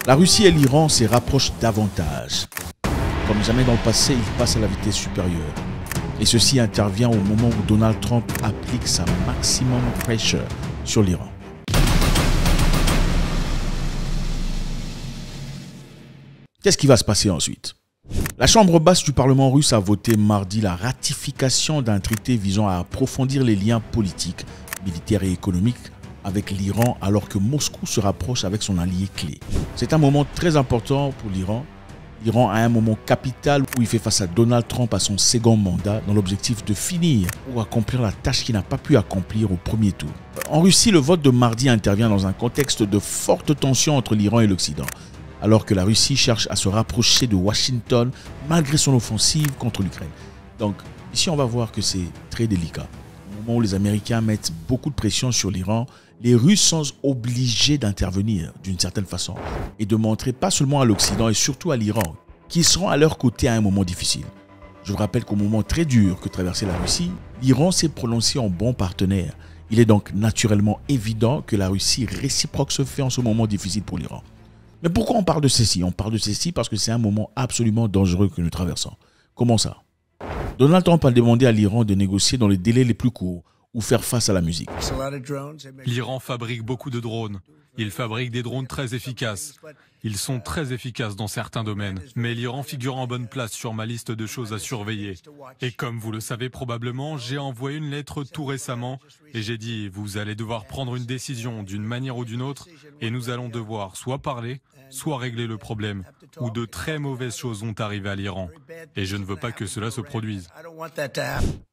La Russie et l'Iran se rapprochent davantage. Comme jamais dans le passé, ils passent à la vitesse supérieure. Et ceci intervient au moment où Donald Trump applique sa maximum pressure sur l'Iran. Qu'est-ce qui va se passer ensuite? La Chambre basse du Parlement russe a voté mardi la ratification d'un traité visant à approfondir les liens politiques, militaires et économiques avec l'Iran alors que Moscou se rapproche avec son allié clé. C'est un moment très important pour l'Iran. L'Iran a un moment capital où il fait face à Donald Trump à son second mandat dans l'objectif de finir ou accomplir la tâche qu'il n'a pas pu accomplir au premier tour. En Russie, le vote de mardi intervient dans un contexte de forte tension entre l'Iran et l'Occident, alors que la Russie cherche à se rapprocher de Washington malgré son offensive contre l'Ukraine. Donc ici on va voir que c'est très délicat. Au moment où les Américains mettent beaucoup de pression sur l'Iran, les Russes sont obligés d'intervenir d'une certaine façon et de montrer pas seulement à l'Occident et surtout à l'Iran qu'ils seront à leur côté à un moment difficile. Je vous rappelle qu'au moment très dur que traversait la Russie, l'Iran s'est prononcé en bon partenaire. Il est donc naturellement évident que la Russie réciproque se fait en ce moment difficile pour l'Iran. Mais pourquoi on parle de ceci? On parle de ceci parce que c'est un moment absolument dangereux que nous traversons. Comment ça? Donald Trump a demandé à l'Iran de négocier dans les délais les plus courts ou faire face à la musique. L'Iran fabrique beaucoup de drones. Il fabrique des drones très efficaces. Ils sont très efficaces dans certains domaines. Mais l'Iran figure en bonne place sur ma liste de choses à surveiller. Et comme vous le savez probablement, j'ai envoyé une lettre tout récemment et j'ai dit « Vous allez devoir prendre une décision d'une manière ou d'une autre et nous allons devoir soit parler, soit régler le problème, où de très mauvaises choses vont arriver à l'Iran. Et je ne veux pas que cela se produise. »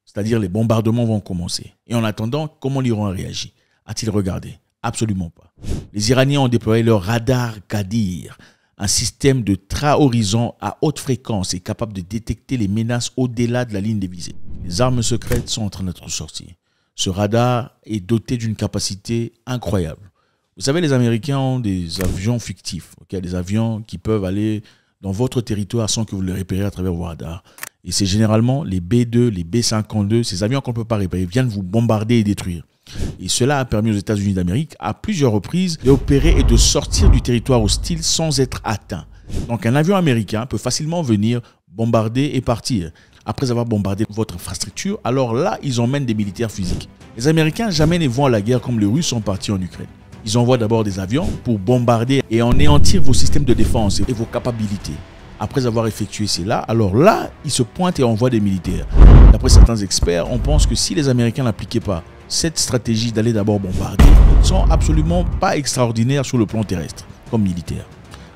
C'est-à-dire les bombardements vont commencer. Et en attendant, comment l'Iran a réagi? A-t-il regardé? Absolument pas. Les Iraniens ont déployé leur radar Qadir, un système de trahorisant à haute fréquence et capable de détecter les menaces au-delà de la ligne des visées. Les armes secrètes sont en train d'être sorties. Ce radar est doté d'une capacité incroyable. Vous savez, les Américains ont des avions fictifs, des avions qui peuvent aller dans votre territoire sans que vous les repériez à travers vos radars. Et c'est généralement les B-2, les B-52, ces avions qu'on ne peut pas repérer, viennent vous bombarder et détruire. Et cela a permis aux États-Unis d'Amérique, à plusieurs reprises, d'opérer et de sortir du territoire hostile sans être atteint. Donc un avion américain peut facilement venir bombarder et partir. Après avoir bombardé votre infrastructure, alors là, ils emmènent des militaires physiques. Les Américains jamais ne vont à la guerre comme les Russes sont partis en Ukraine. Ils envoient d'abord des avions pour bombarder et anéantir vos systèmes de défense et vos capacités. Après avoir effectué cela, alors là, ils se pointent et envoient des militaires. D'après certains experts, on pense que si les Américains n'appliquaient pas cette stratégie d'aller d'abord bombarder, ils ne sont absolument pas extraordinaires sur le plan terrestre, comme militaires.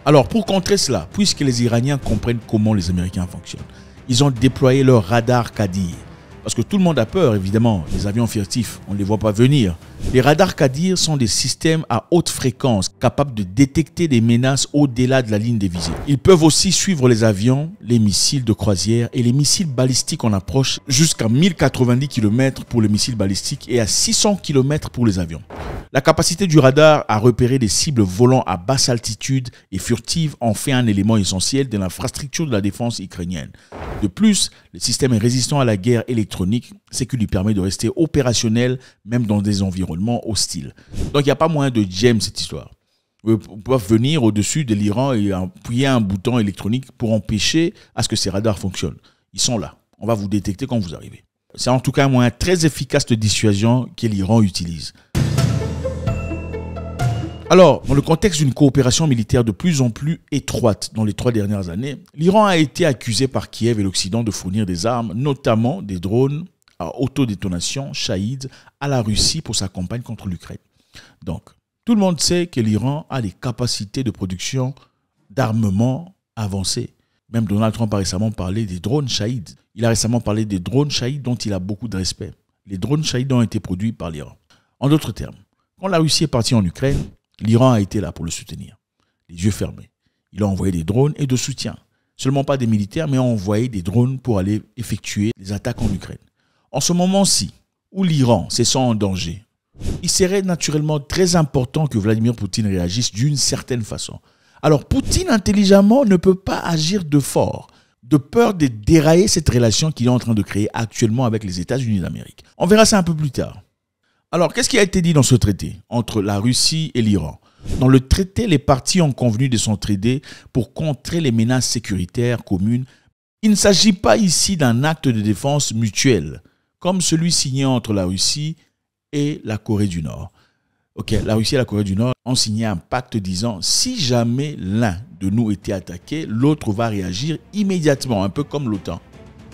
Alors pour contrer cela, puisque les Iraniens comprennent comment les Américains fonctionnent, ils ont déployé leur radar Qadir. Parce que tout le monde a peur, évidemment, les avions furtifs, on ne les voit pas venir. Les radars Qadir sont des systèmes à haute fréquence, capables de détecter des menaces au-delà de la ligne des visées. Ils peuvent aussi suivre les avions, les missiles de croisière et les missiles balistiques en approche jusqu'à 1090 km pour les missiles balistiques et à 600 km pour les avions. La capacité du radar à repérer des cibles volant à basse altitude et furtives en fait un élément essentiel de l'infrastructure de la défense ukrainienne. De plus, le système est résistant à la guerre électronique, ce qui lui permet de rester opérationnel même dans des environnements hostiles. Donc il n'y a pas moyen de jam cette histoire. Vous pouvez venir au-dessus de l'Iran et appuyer un bouton électronique pour empêcher à ce que ces radars fonctionnent. Ils sont là. On va vous détecter quand vous arrivez. C'est en tout cas un moyen très efficace de dissuasion que l'Iran utilise. Alors, dans le contexte d'une coopération militaire de plus en plus étroite dans les 3 dernières années, l'Iran a été accusé par Kiev et l'Occident de fournir des armes, notamment des drones à autodétonation Shahid à la Russie pour sa campagne contre l'Ukraine. Donc, tout le monde sait que l'Iran a des capacités de production d'armement avancées. Même Donald Trump a récemment parlé des drones Shahid. Il a récemment parlé des drones Shahid dont il a beaucoup de respect. Les drones Shahid ont été produits par l'Iran. En d'autres termes, quand la Russie est partie en Ukraine, l'Iran a été là pour le soutenir, les yeux fermés. Il a envoyé des drones et de soutien. Seulement pas des militaires, mais a envoyé des drones pour aller effectuer des attaques en Ukraine. En ce moment-ci, où l'Iran se sent en danger, il serait naturellement très important que Vladimir Poutine réagisse d'une certaine façon. Alors Poutine, intelligemment, ne peut pas agir de fort, de peur de dérailler cette relation qu'il est en train de créer actuellement avec les États-Unis d'Amérique. On verra ça un peu plus tard. Alors, qu'est-ce qui a été dit dans ce traité entre la Russie et l'Iran? Dans le traité, les parties ont convenu de s'entraider pour contrer les menaces sécuritaires communes. Il ne s'agit pas ici d'un acte de défense mutuelle, comme celui signé entre la Russie et la Corée du Nord. La Russie et la Corée du Nord ont signé un pacte disant si jamais l'un de nous était attaqué, l'autre va réagir immédiatement, un peu comme l'OTAN.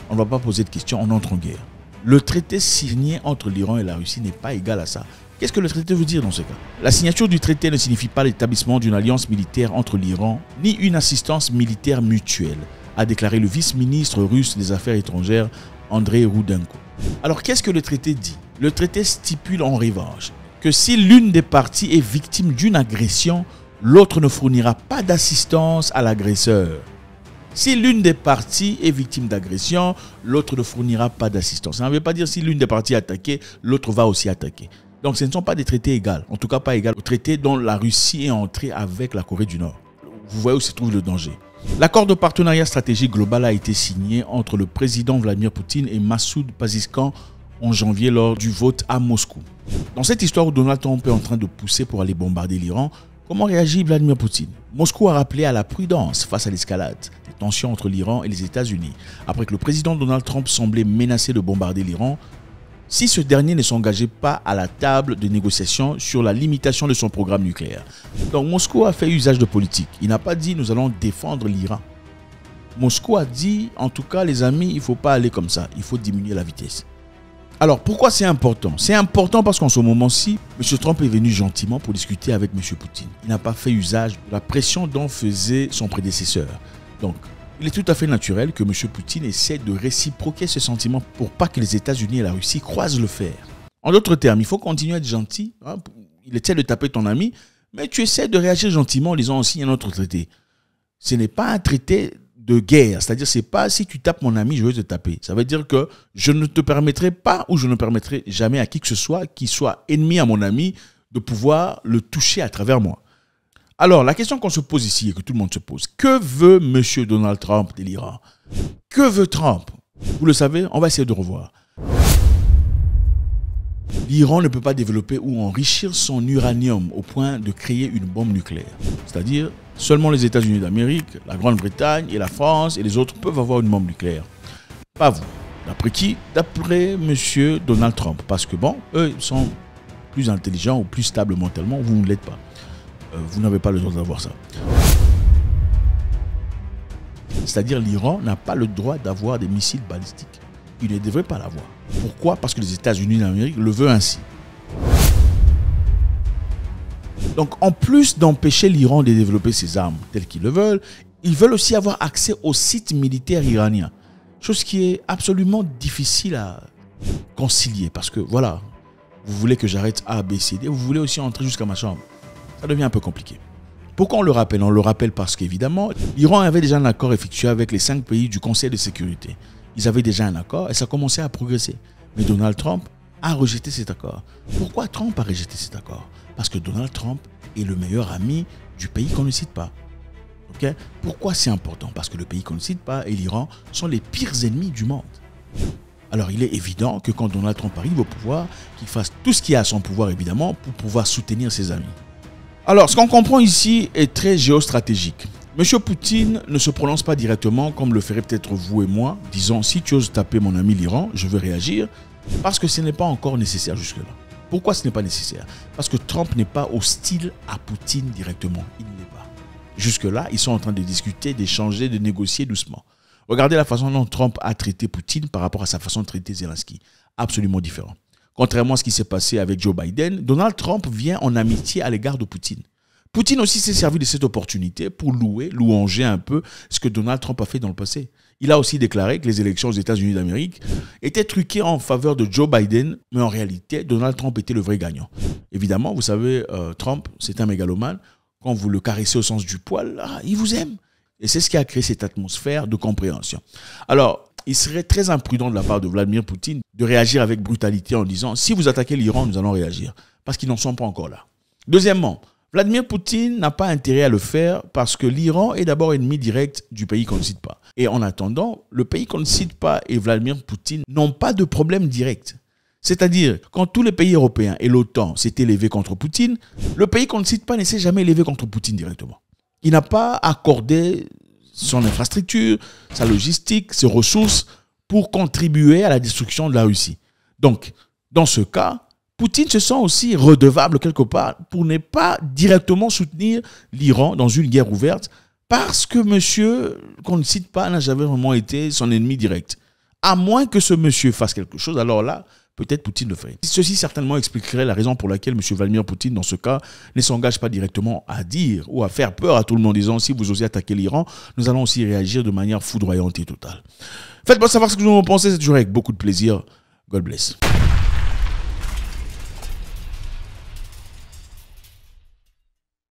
On ne va pas poser de questions, on entre en guerre. Le traité signé entre l'Iran et la Russie n'est pas égal à ça. Qu'est-ce que le traité veut dire dans ce cas? La signature du traité ne signifie pas l'établissement d'une alliance militaire entre l'Iran, ni une assistance militaire mutuelle, a déclaré le vice-ministre russe des Affaires étrangères, Andrei Rudenko. Alors qu'est-ce que le traité dit? Le traité stipule en revanche que si l'une des parties est victime d'une agression, l'autre ne fournira pas d'assistance à l'agresseur. Si l'une des parties est victime d'agression, l'autre ne fournira pas d'assistance. Ça ne veut pas dire si l'une des parties est attaquée, l'autre va aussi attaquer. Donc ce ne sont pas des traités égaux, en tout cas pas égaux au traité dont la Russie est entrée avec la Corée du Nord. Vous voyez où se trouve le danger. L'accord de partenariat stratégique global a été signé entre le président Vladimir Poutine et Massoud Pezeshkian en janvier lors du vote à Moscou. Dans cette histoire où Donald Trump est en train de pousser pour aller bombarder l'Iran, comment réagit Vladimir Poutine? Moscou a rappelé à la prudence face à l'escalade des tensions entre l'Iran et les États-Unis, après que le président Donald Trump semblait menacé de bombarder l'Iran si ce dernier ne s'engageait pas à la table de négociation sur la limitation de son programme nucléaire. Donc Moscou a fait usage de politique. Il n'a pas dit nous allons défendre l'Iran. Moscou a dit en tout cas les amis, il ne faut pas aller comme ça, il faut diminuer la vitesse. Alors, pourquoi c'est important? C'est important parce qu'en ce moment-ci, M. Trump est venu gentiment pour discuter avec M. Poutine. Il n'a pas fait usage de la pression dont faisait son prédécesseur. Donc, il est tout à fait naturel que M. Poutine essaie de réciproquer ce sentiment pour pas que les États-Unis et la Russie croisent le fer. En d'autres termes, il faut continuer à être gentil. Il essaie de taper ton ami, mais tu essaies de réagir gentiment en disant aussi un autre traité. Ce n'est pas un traité de guerre, c'est-à-dire c'est pas si tu tapes mon ami, je vais te taper. Ça veut dire que je ne te permettrai pas ou je ne permettrai jamais à qui que ce soit qui soit ennemi à mon ami de pouvoir le toucher à travers moi. Alors, la question qu'on se pose ici et que tout le monde se pose, que veut M. Donald Trump de l'Iran? Que veut Trump? Vous le savez, on va essayer de revoir. L'Iran ne peut pas développer ou enrichir son uranium au point de créer une bombe nucléaire. C'est-à-dire, seulement les États-Unis d'Amérique, la Grande-Bretagne et la France et les autres peuvent avoir une bombe nucléaire. Pas vous. D'après qui? D'après M. Donald Trump. Parce que bon, eux sont plus intelligents ou plus stables mentalement, vous ne l'êtes pas. Vous n'avez pas le droit d'avoir ça. C'est-à-dire l'Iran n'a pas le droit d'avoir des missiles balistiques. Il ne devrait pas l'avoir. Pourquoi? Parce que les États-Unis d'Amérique le veulent ainsi. Donc en plus d'empêcher l'Iran de développer ses armes telles qu'ils le veulent, ils veulent aussi avoir accès aux sites militaires iraniens. Chose qui est absolument difficile à concilier. Parce que voilà, vous voulez que j'arrête A, B, C, D, vous voulez aussi entrer jusqu'à ma chambre. Ça devient un peu compliqué. Pourquoi on le rappelle? On le rappelle parce qu'évidemment, l'Iran avait déjà un accord effectué avec les 5 pays du Conseil de sécurité. Ils avaient déjà un accord et ça commençait à progresser. Mais Donald Trump a rejeté cet accord. Pourquoi Trump a rejeté cet accord? Parce que Donald Trump est le meilleur ami du pays qu'on ne cite pas. Okay? Pourquoi c'est important? Parce que le pays qu'on ne cite pas et l'Iran sont les pires ennemis du monde. Alors il est évident que quand Donald Trump arrive au pouvoir, qu'il fasse tout ce qu'il y a à son pouvoir évidemment pour pouvoir soutenir ses amis. Alors, ce qu'on comprend ici est très géostratégique. M. Poutine ne se prononce pas directement comme le feraient peut-être vous et moi, disant si tu oses taper mon ami l'Iran, je veux réagir, parce que ce n'est pas encore nécessaire jusque-là. Pourquoi ce n'est pas nécessaire? Parce que Trump n'est pas hostile à Poutine directement. Il ne l'est pas. Jusque-là, ils sont en train de discuter, d'échanger, de négocier doucement. Regardez la façon dont Trump a traité Poutine par rapport à sa façon de traiter Zelensky. Absolument différent. Contrairement à ce qui s'est passé avec Joe Biden, Donald Trump vient en amitié à l'égard de Poutine. Poutine aussi s'est servi de cette opportunité pour louanger un peu ce que Donald Trump a fait dans le passé. Il a aussi déclaré que les élections aux États-Unis d'Amérique étaient truquées en faveur de Joe Biden, mais en réalité, Donald Trump était le vrai gagnant. Évidemment, vous savez, Trump, c'est un mégalomane. Quand vous le caressez au sens du poil, il vous aime. Et c'est ce qui a créé cette atmosphère de compréhension. Alors, il serait très imprudent de la part de Vladimir Poutine de réagir avec brutalité en disant « si vous attaquez l'Iran, nous allons réagir ». Parce qu'ils n'en sont pas encore là. Deuxièmement, Vladimir Poutine n'a pas intérêt à le faire parce que l'Iran est d'abord ennemi direct du pays qu'on ne cite pas. Et en attendant, le pays qu'on ne cite pas et Vladimir Poutine n'ont pas de problème direct. C'est-à-dire, quand tous les pays européens et l'OTAN s'étaient levés contre Poutine, le pays qu'on ne cite pas ne s'est jamais levé contre Poutine directement. Il n'a pas accordé son infrastructure, sa logistique, ses ressources pour contribuer à la destruction de la Russie. Donc, dans ce cas, Poutine se sent aussi redevable quelque part pour ne pas directement soutenir l'Iran dans une guerre ouverte parce que monsieur, qu'on ne cite pas, n'a jamais vraiment été son ennemi direct. À moins que ce monsieur fasse quelque chose, alors là, peut-être Poutine le ferait. Ceci certainement expliquerait la raison pour laquelle M. Vladimir Poutine, dans ce cas, ne s'engage pas directement à dire ou à faire peur à tout le monde en disant si vous osez attaquer l'Iran, nous allons aussi réagir de manière foudroyante et totale. Faites-moi savoir ce que vous en pensez, c'est toujours avec beaucoup de plaisir. God bless.